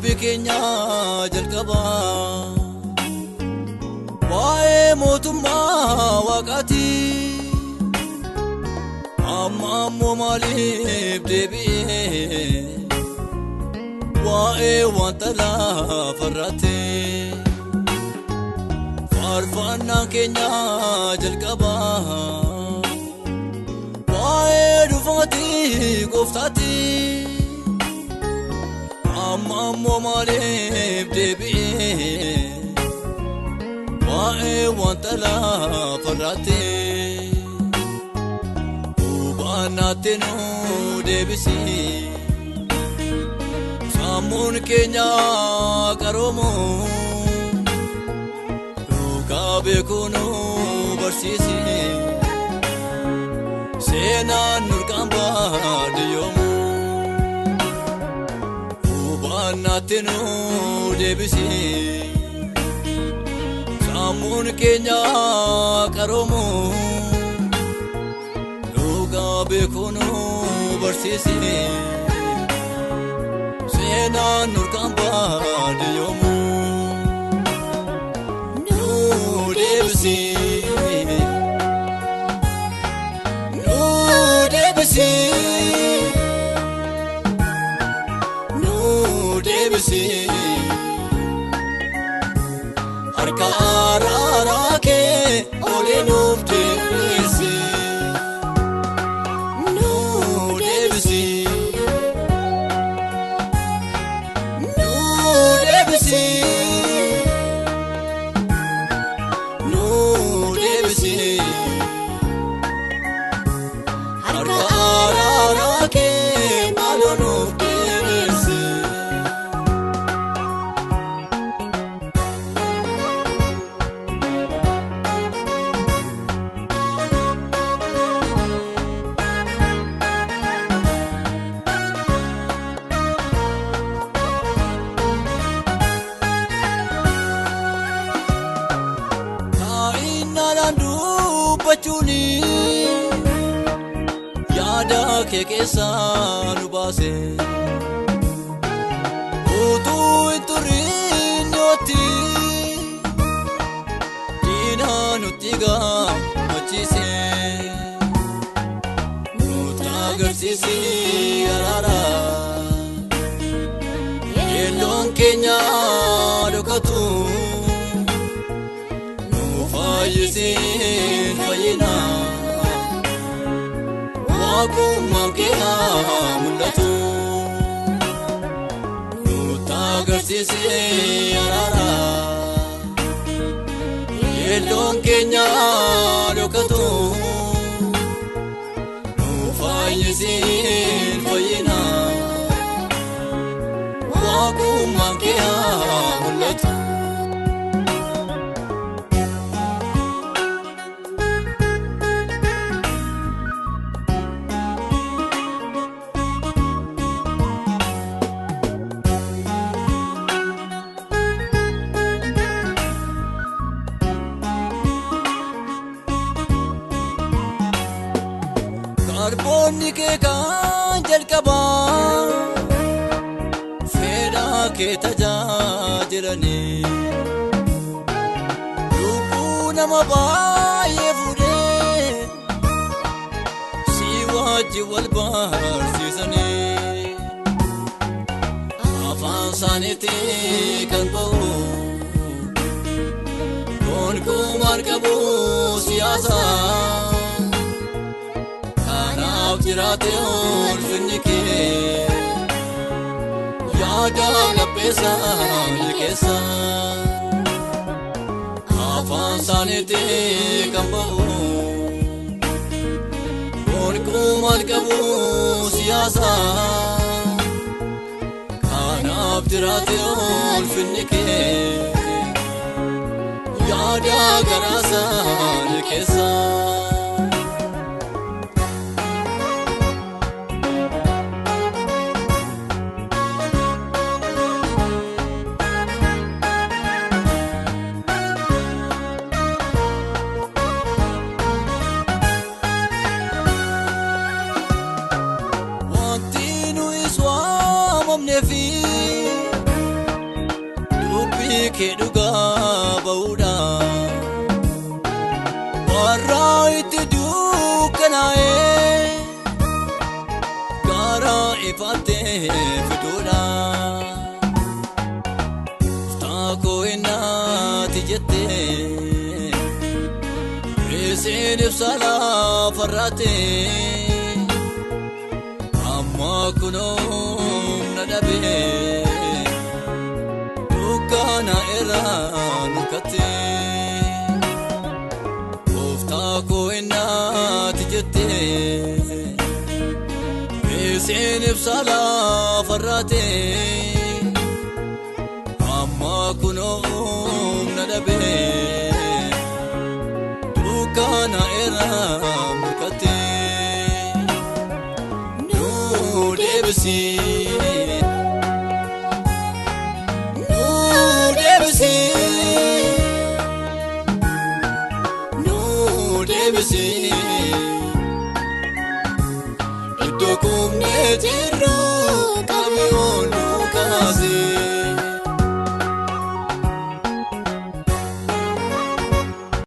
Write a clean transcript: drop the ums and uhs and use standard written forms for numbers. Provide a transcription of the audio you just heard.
bikenya jalqaba wae motuma waqati amma malib debi wae wantala farate farfana kenya jalqaba wae dufati goftati amma malib debi wae wantala farate ubanatenu debisi samun kenya karomo rukabe kunu barsisi sena nurkamba diyomu ubanatenu debisi samun kenya karomo rukabe kunu barsisi sena nurkamba diyomu nu debisi harka ararake ole nuf debisi nu debisi harka ararake malo nuf debisi bachuni yada kekesa nubase utu iturinyoti dina nutiga machise nutagarsisi arara yelon kenya dokatu nufayisin fayina wakumam kena mulatu nutagarsisi arara yelon kenya dokatu nufayisin fayina wakumam kena mulatu Arbonni ke kanjal kaba feda ke tajajirani lubu nama baye fude siwaji wal bar sisane afan saniti kan bo kon kumar kabu siyasa jirate और फिरके यादा लपेसा लिकेसा आफान साने ते कंबो कौन कुमार कबू सियासा खाना jirate और फिरके यादा करासा लिकेसा karaa itti dukkanaa'ee gara ifaatee fiduudha. Taakoo innaati jettee isin ibsa lafarraatee amma kunoo na dhabee dukkana irraa nukkatee. Taakoo innaati jettee isin ibsa lafarraatee amma kunoo na dhabee dukkana irraa nukkatee. Nu deebisii iddoo kumnee jirra